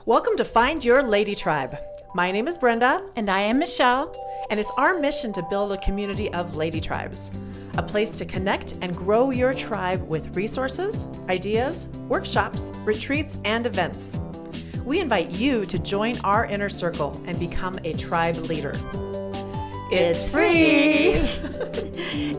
Welcome to Find Your Lady Tribe. My name is Brenda. And I am Michelle. And it's our mission to build a community of lady tribes, a place to connect and grow your tribe with resources, ideas, workshops, retreats, and events. We invite you to join our inner circle and become a tribe leader. It's free!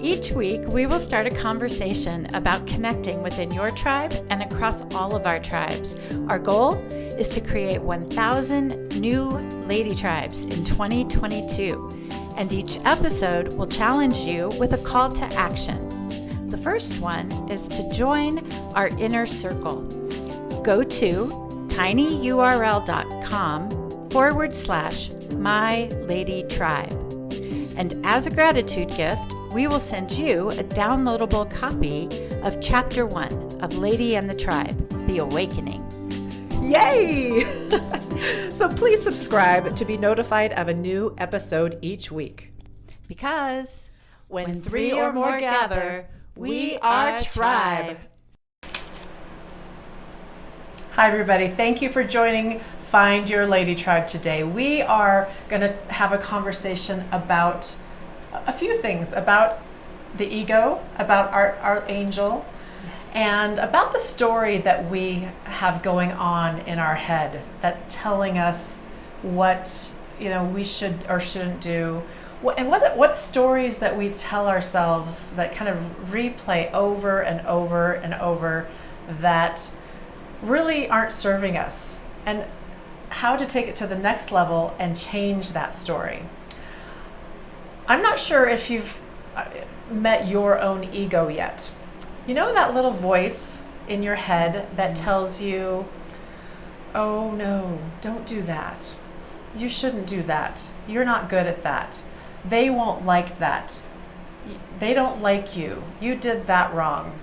Each week, we will start a conversation about connecting within your tribe and across all of our tribes. Our goal is to create 1,000 new lady tribes in 2022. And each episode will challenge you with a call to action. The first one is to join our inner circle. Go to tinyurl.com/myladytribe. And as a gratitude gift, we will send you a downloadable copy of Chapter 1 of Lady and the Tribe, The Awakening. Yay! So please subscribe to be notified of a new episode each week. Because when three or more gather, we are tribe. Hi, everybody. Thank you for joining Find Your Lady Tribe today. We are going to have a conversation about a few things, about the ego, about our angel, yes, and about the story that we have going on in our head that's telling us what we should or shouldn't do, and what stories that we tell ourselves that kind of replay over and over and over that really aren't serving us, and how to take it to the next level and change that story. I'm not sure if you've met your own ego yet. You know that little voice in your head that tells you, oh no, don't do that. You shouldn't do that. You're not good at that. They won't like that. They don't like you. You did that wrong.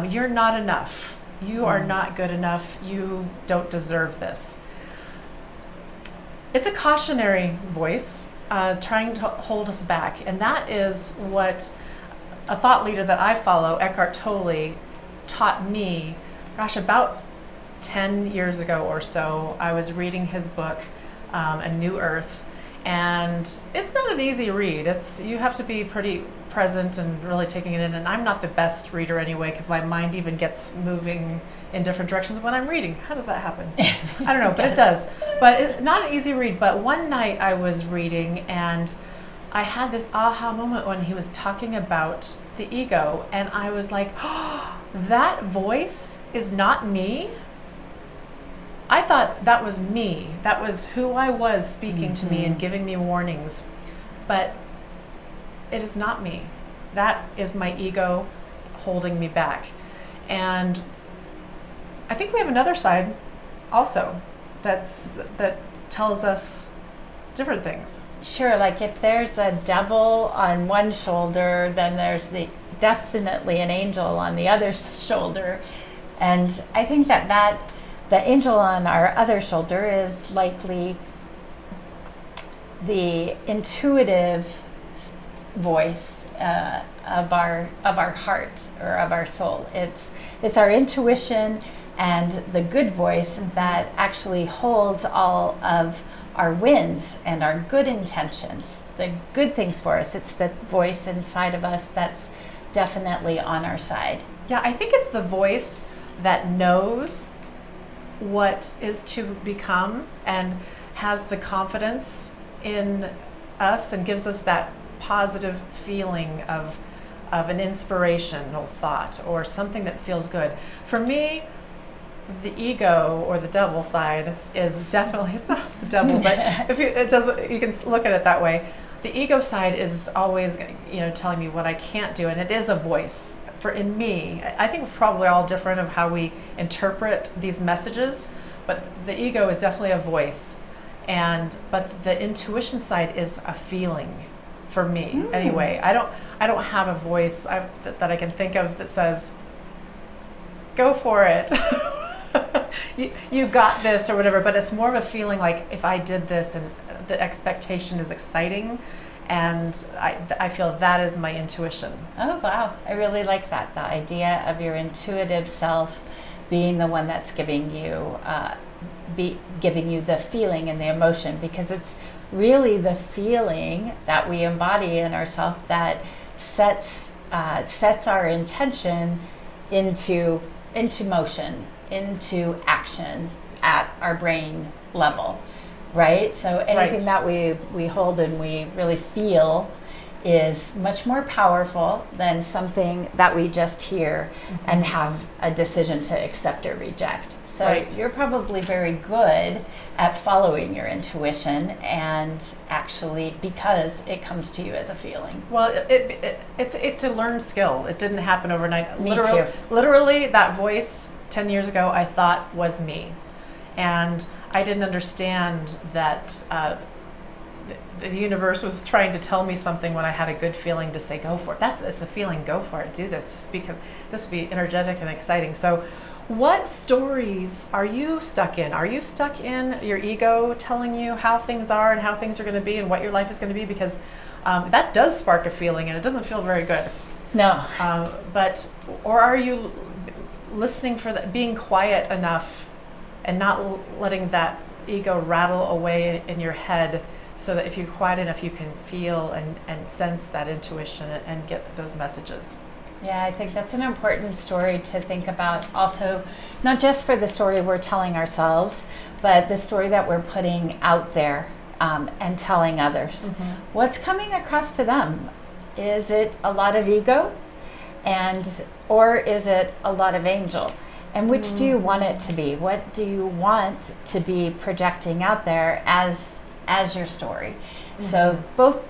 You're not enough. You are not good enough. You don't deserve this. It's a cautionary voice trying to hold us back. And that is what a thought leader that I follow, Eckhart Tolle, taught me, about 10 years ago or so. I was reading his book, A New Earth. And it's not an easy read. You have to be pretty present and really taking it in. And I'm not the best reader anyway, because my mind even gets moving in different directions when I'm reading. How does that happen? I don't know, but it does. But it's not an easy read. But one night I was reading and I had this aha moment when he was talking about the ego. And I was like, oh, that voice is not me. I thought that was me. That was who I was speaking to me and giving me warnings. But it is not me. That is my ego holding me back. And I think we have another side also that tells us different things. Sure, like if there's a devil on one shoulder, then there's definitely an angel on the other shoulder. And I think that the angel on our other shoulder is likely the intuitive voice of our heart or of our soul. It's our intuition and the good voice that actually holds all of our wins and our good intentions, the good things for us. It's the voice inside of us that's definitely on our side. Yeah, I think it's the voice that knows what is to become and has the confidence in us and gives us that positive feeling of an inspirational thought or something that feels good. For me, the ego or the devil side is definitely, it's not the devil, but you can look at it that way. The ego side is always telling me what I can't do, and it is a voice. In me, I think we're probably all different of how we interpret these messages, but the ego is definitely a voice, but the intuition side is a feeling for me. Anyway. I don't have a voice that I can think of that says, go for it. you got this or whatever, but it's more of a feeling like if I did this and the expectation is exciting, and I feel that is my intuition. Oh, wow. I really like that. The idea of your intuitive self being the one that's giving you be giving you the feeling and the emotion, because it's really the feeling that we embody in ourselves that sets our intention into motion, into action at our brain level, right? So anything that we hold and we really feel is much more powerful than something that we just hear and have a decision to accept or reject. So you're probably very good at following your intuition, and actually, because it comes to you as a feeling. Well, it's a learned skill. It didn't happen overnight. Me too. Literally, that voice 10 years ago I thought was me. And I didn't understand that the universe was trying to tell me something when I had a good feeling to say, go for it. It's a feeling, go for it, do this. This will be energetic and exciting. So what stories are you stuck in? Are you stuck in your ego telling you how things are and how things are going to be and what your life is going to be? Because that does spark a feeling, and it doesn't feel very good. No. Or are you listening for being quiet enough and not letting that ego rattle away in your head, so that if you're quiet enough, you can feel and sense that intuition and get those messages? Yeah, I think that's an important story to think about. Also, not just for the story we're telling ourselves, but the story that we're putting out there and telling others. What's coming across to them? Is it a lot of ego, or is it a lot of angel? And which do you want it to be? What do you want to be projecting out there as your story? So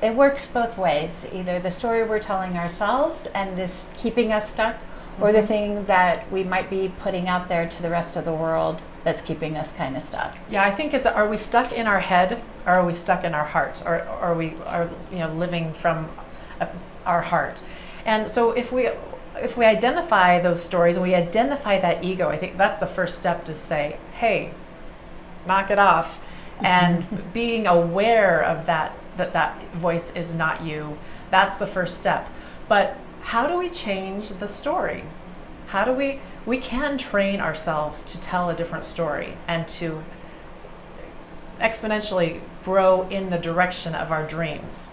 it works both ways. Either the story we're telling ourselves and is keeping us stuck, or the thing that we might be putting out there to the rest of the world that's keeping us kind of stuck. Yeah, I think are we stuck in our head, or are we stuck in our heart, or are we living from our heart? And so if we identify those stories and we identify that ego, I think that's the first step, to say, hey, knock it off. And being aware of that voice is not you. That's the first step. But how do we change the story? How do we can train ourselves to tell a different story and to exponentially grow in the direction of our dreams.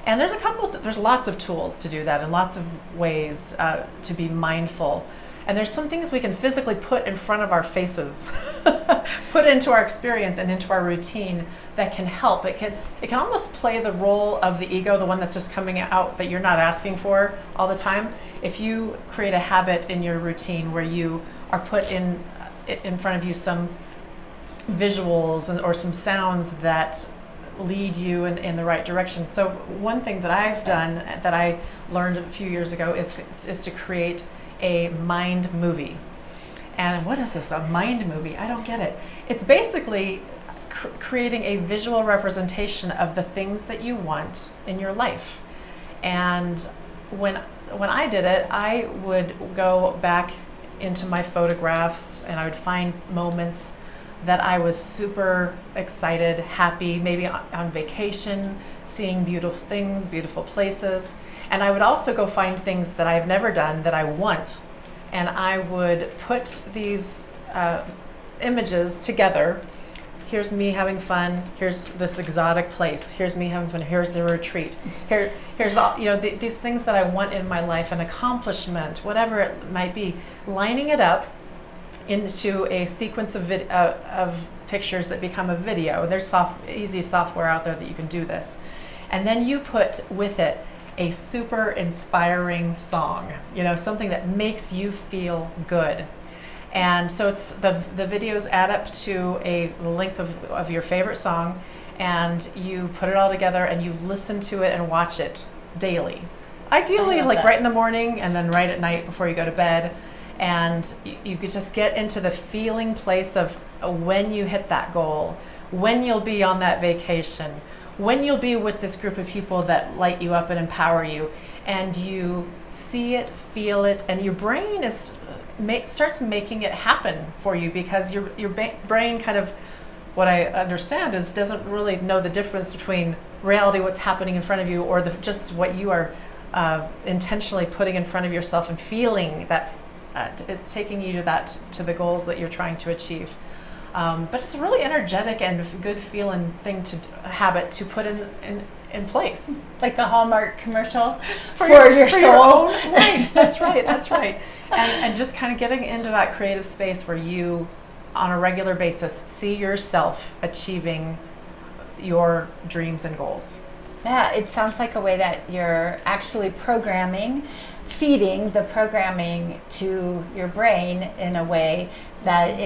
And there's lots of tools to do that, and lots of ways to be mindful. And there's some things we can physically put in front of our faces, put into our experience and into our routine that can help. It can almost play the role of the ego, the one that's just coming out that you're not asking for all the time. If you create a habit in your routine where you are put in front of you some visuals or some sounds that lead you in the right direction. So one thing that I've done that I learned a few years ago is to create a mind movie. And what is this, a mind movie? I don't get it. It's basically creating a visual representation of the things that you want in your life. And when I did it, I would go back into my photographs and I would find moments that I was super excited, happy, maybe on vacation, seeing beautiful things, beautiful places. And I would also go find things that I've never done that I want. And I would put these images together. Here's me having fun. Here's this exotic place. Here's me having fun. Here's a retreat. Here's all, these things that I want in my life, an accomplishment, whatever it might be, lining it up into a sequence of pictures that become a video. There's easy software out there that you can do this. And then you put with it a super inspiring song, something that makes you feel good. And so it's the videos add up to the length of your favorite song, and you put it all together and you listen to it and watch it daily. Ideally, right in the morning and then right at night before you go to bed. And you could just get into the feeling place of when you hit that goal, when you'll be on that vacation, when you'll be with this group of people that light you up and empower you, and you see it, feel it, and your brain starts making it happen for you, because your brain kind of, what I understand is, doesn't really know the difference between reality, what's happening in front of you, or just what you are intentionally putting in front of yourself and feeling that it's taking you to the goals that you're trying to achieve. But it's a really energetic and good feeling thing habit to put in place. Like the Hallmark commercial for your your soul. own life. That's right. That's right. And just kind of getting into that creative space where you, on a regular basis, see yourself achieving your dreams and goals. Yeah, it sounds like a way that you're actually feeding the programming to your brain in a way that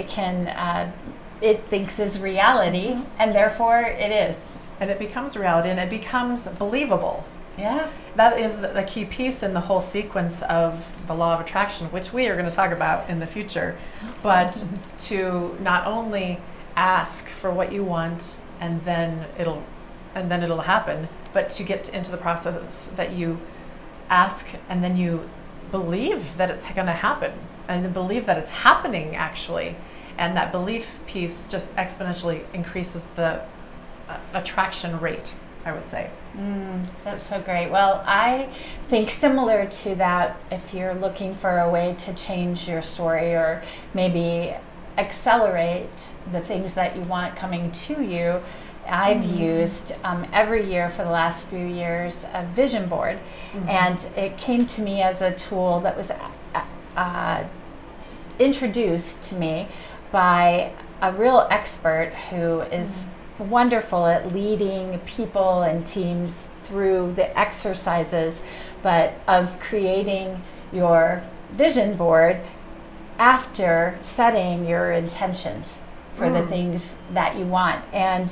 it thinks is reality, and therefore it is. And it becomes reality, and it becomes believable. Yeah. That is the key piece in the whole sequence of the law of attraction, which we are going to talk about in the future. But to not only ask for what you want and then it'll happen, but to get into the process that you ask and then you believe that it's going to happen and then believe that it's happening actually. And that belief piece just exponentially increases the attraction rate, I would say. That's so great. Well, I think similar to that, if you're looking for a way to change your story or maybe accelerate the things that you want coming to you, I've used every year for the last few years a vision board. And it came to me as a tool that was introduced to me by a real expert who is wonderful at leading people and teams through the exercises, but of creating your vision board after setting your intentions for the things that you want. And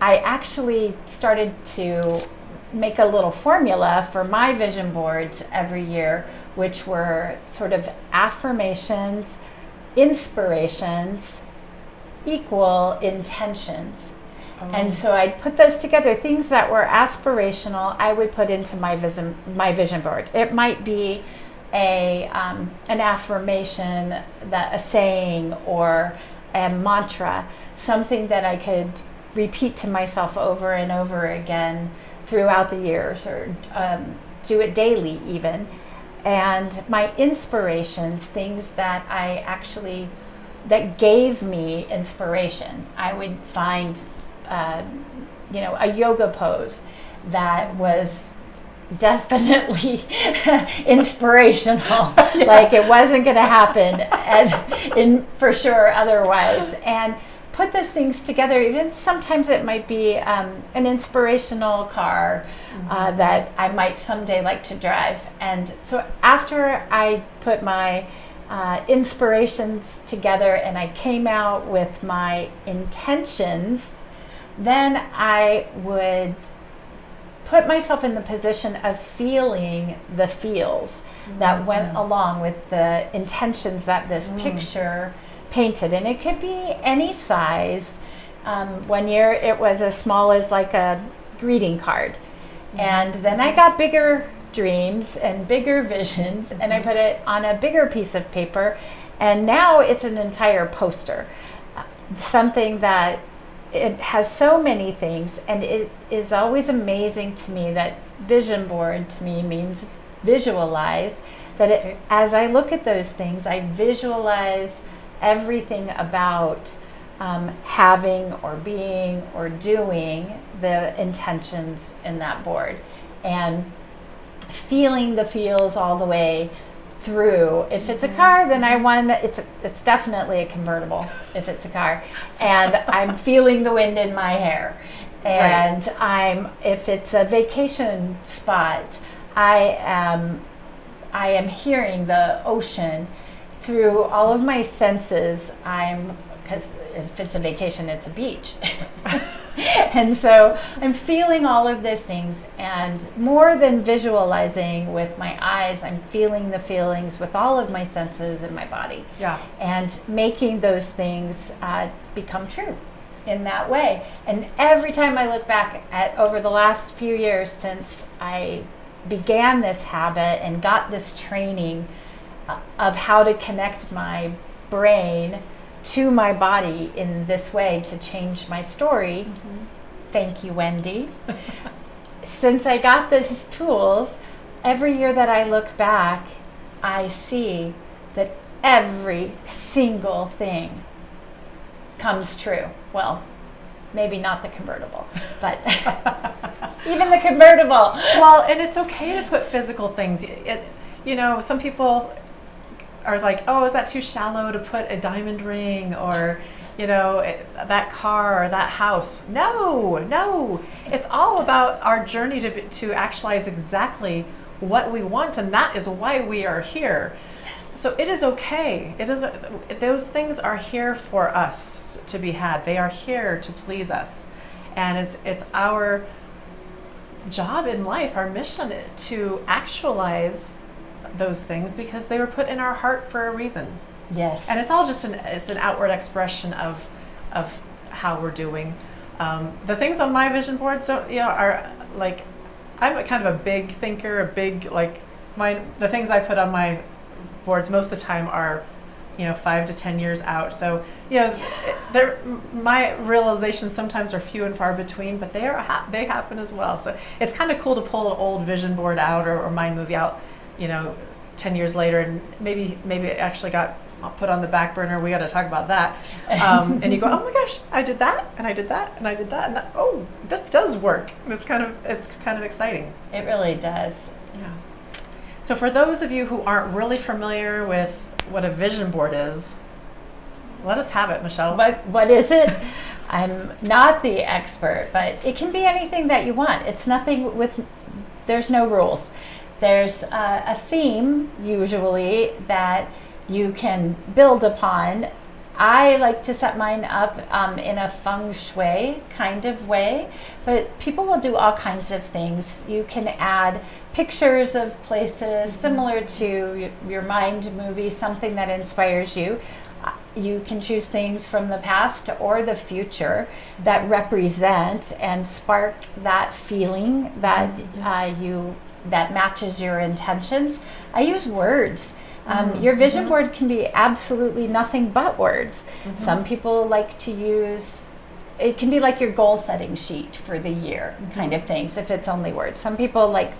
I actually started to make a little formula for my vision boards every year, which were sort of affirmations, inspirations, equal intentions. And so I'd put those together. Things that were aspirational, I would put into my vision board. It might be an affirmation, a saying, or a mantra, something that I could repeat to myself over and over again throughout the years, or do it daily even. And my inspirations, things that that gave me inspiration. I would find a yoga pose that was definitely inspirational. Like it wasn't going to happen for sure otherwise. And put those things together. Even sometimes it might be an inspirational car that I might someday like to drive. And so after I put my inspirations together and I came out with my intentions, then I would put myself in the position of feeling the feels that went along with the intentions that this picture painted. And it could be any size. One year it was as small as like a greeting card. And then I got bigger dreams and bigger visions, and I put it on a bigger piece of paper, and now it's an entire poster. Something that it has so many things, and it is always amazing to me that vision board to me means visualize, that as I look at those things, I visualize everything about having or being or doing the intentions in that board, and feeling the feels all the way through. If it's a car, then it's definitely a convertible if it's a car, and I'm feeling the wind in my hair. And if it's a vacation spot, I am hearing the ocean through all of my senses. Because if it's a vacation, it's a beach. And so I'm feeling all of those things, and more than visualizing with my eyes, I'm feeling the feelings with all of my senses in my body. Yeah. And making those things become true in that way. And every time I look back at over the last few years since I began this habit and got this training of how to connect my brain to my body in this way to change my story. Thank you, Wendy. Since I got these tools, every year that I look back, I see that every single thing comes true. Well, maybe not the convertible, but even the convertible. Well, and it's okay to put physical things. Some people are like, oh, is that too shallow to put a diamond ring or, that car or that house? No. It's all about our journey to actualize exactly what we want, and that is why we are here. Yes. So it is okay. Those things are here for us to be had. They are here to please us, and it's our job in life, our mission, to actualize those things because they were put in our heart for a reason. Yes. And it's all just an outward expression of how we're doing. The things on my vision boards are like, I'm a kind of a big thinker, the things I put on my boards most of the time are 5 to 10 years out. So my realizations sometimes are few and far between, but they happen as well. So it's kind of cool to pull an old vision board out or mind movie out 10 years later, and maybe it actually got put on the back burner. We got to talk about that. And you go, oh my gosh, I did that, and I did that, and I did that, and that. Oh, this does work. It's kind of exciting. It really does. Yeah. So for those of you who aren't really familiar with what a vision board is, let us have it, Michelle. What is it? I'm not the expert, but it can be anything that you want. It's nothing there's no rules. There's a theme usually that you can build upon. I like to set mine up in a feng shui kind of way, but people will do all kinds of things. You can add pictures of places similar to your mind movie, something that inspires you. You can choose things from the past or the future that represent and spark that feeling that that matches your intentions. I use words. Your vision board can be absolutely nothing but words. Some people like to use, it can be like your goal setting sheet for the year kind of things if it's only words. Some people like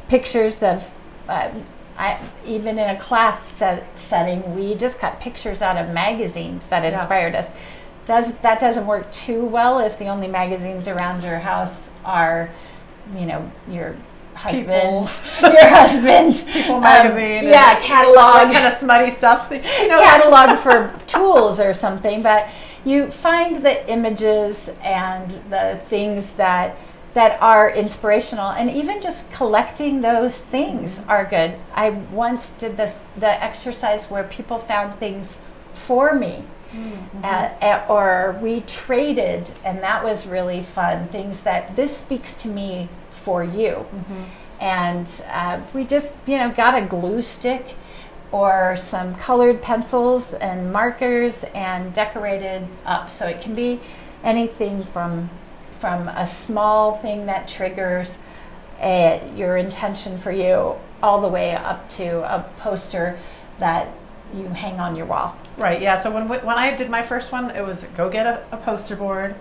pictures of, even in a class setting, we just got pictures out of magazines that inspired us. That doesn't work too well if the only magazines around your house are, your husband's People magazine, catalog, kind of smutty stuff, catalog for tools or something. But you find the images and the things that are inspirational, and even just collecting those things are good. I once did the exercise where people found things for me. Or we traded, and that was really fun. Things that this speaks to me for you. And we just got a glue stick or some colored pencils and markers and decorated up. So it can be anything from a small thing that triggers your intention for you all the way up to a poster that you hang on your wall. Right, yeah. So when I did my first one, it was go get a poster board,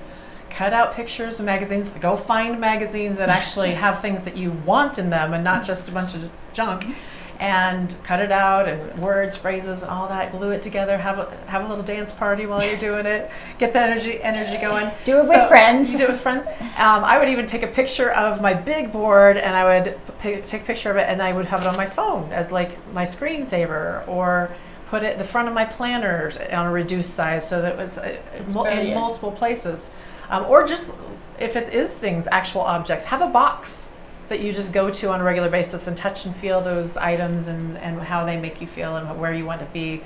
cut out pictures of magazines, go find magazines that actually have things that you want in them and not just a bunch of junk, and cut it out, and words, phrases, and all that, glue it together, have a little dance party while you're doing it, get that energy going. Do it with friends. You do it with friends. I would even take a picture of my big board, and I would take a picture of it, and I would have it on my phone as like my screensaver, or put it in the front of my planners on a reduced size so that it was in multiple places. Or just, if it is things, actual objects, have a box that you just go to on a regular basis and touch and feel those items and how they make you feel and where you want to be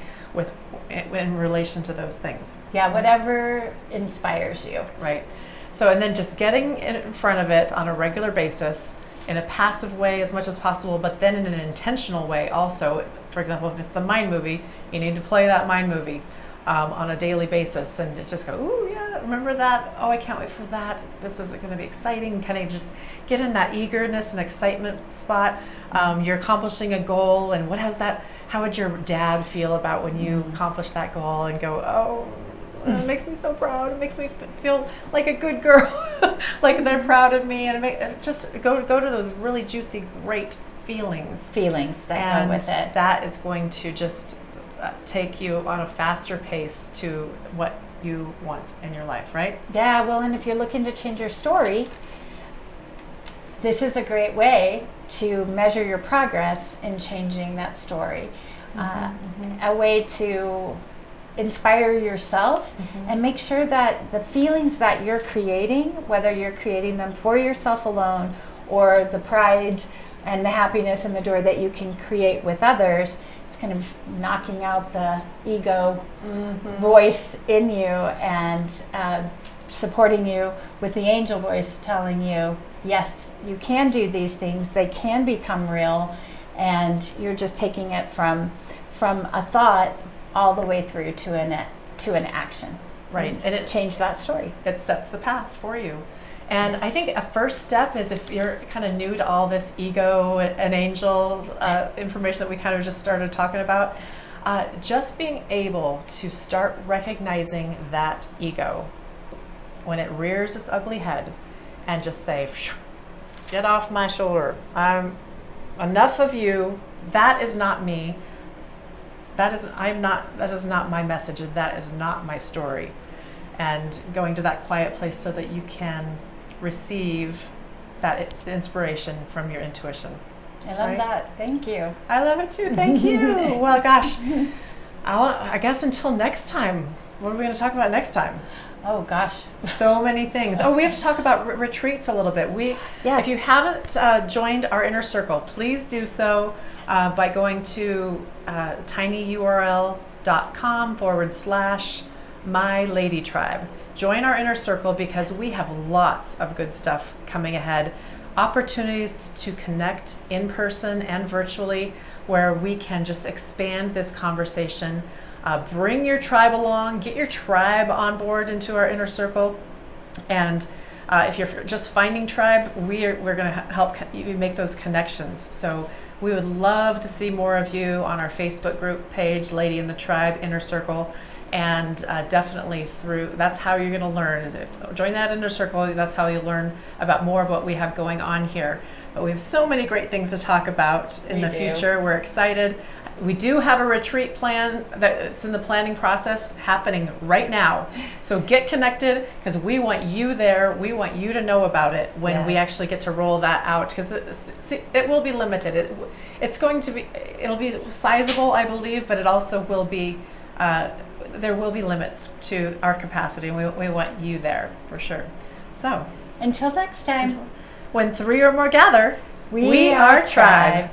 in relation to those things. Yeah, whatever inspires you. Right. So, and then just getting in front of it on a regular basis in a passive way as much as possible, but then in an intentional way also. For example, if it's the mind movie, you need to play that mind movie on a daily basis, and just go, ooh, yeah, remember that? Oh, I can't wait for that. This is going to be exciting. Kind of just get in that eagerness and excitement spot. You're accomplishing a goal, and how would your dad feel about when you accomplish that goal and go, oh, it makes me so proud. It makes me feel like a good girl, like they're proud of me, and just go to those really juicy, great feelings that go with it. That is going to just take you on a faster pace to what you want in your life, right? Yeah, well, and if you're looking to change your story, this is a great way to measure your progress in changing that story. A way to inspire yourself and make sure that the feelings that you're creating, whether you're creating them for yourself alone or the pride and the happiness and the joy that you can create with others, is kind of knocking out the ego voice in you and supporting you with the angel voice telling you, yes, you can do these things, they can become real, and you're just taking it from a thought all the way through to an action. Right. And it change that story. It sets the path for you. And Yes. I think a first step is, if you're kind of new to all this ego and angel information that we kind of just started talking about, just being able to start recognizing that ego when it rears its ugly head and just say, get off my shoulder. Enough of you. That is not me. That is not my message, and that is not my story. And going to that quiet place so that you can receive that inspiration from your intuition. I love that. Thank you. I love it too. Thank you. Well, gosh, I guess until next time. What are we going to talk about next time? Oh gosh, so many things. Oh, we have to talk about retreats a little bit. Yes. If you haven't joined our inner circle, please do so by going to tinyurl.com/myladytribe. Join our inner circle because we have lots of good stuff coming ahead. Opportunities to connect in person and virtually, where we can just expand this conversation. Bring your tribe along, get your tribe on board into our inner circle. And if you're just finding tribe, we're going to help you make those connections. So we would love to see more of you on our Facebook group page, Lady in the Tribe Inner Circle. And definitely that's how you're going to learn. Join that inner circle. That's how you learn about more of what we have going on here. But we have so many great things to talk about in the future. We're excited. We do have a retreat plan that's in the planning process happening right now. So get connected, because we want you there. We want you to know about it when we actually get to roll that out, because it will be limited. It'll be sizable, I believe, but it also will be, there will be limits to our capacity. We want you there for sure. So until next time, when 3 or more gather, we are tribe.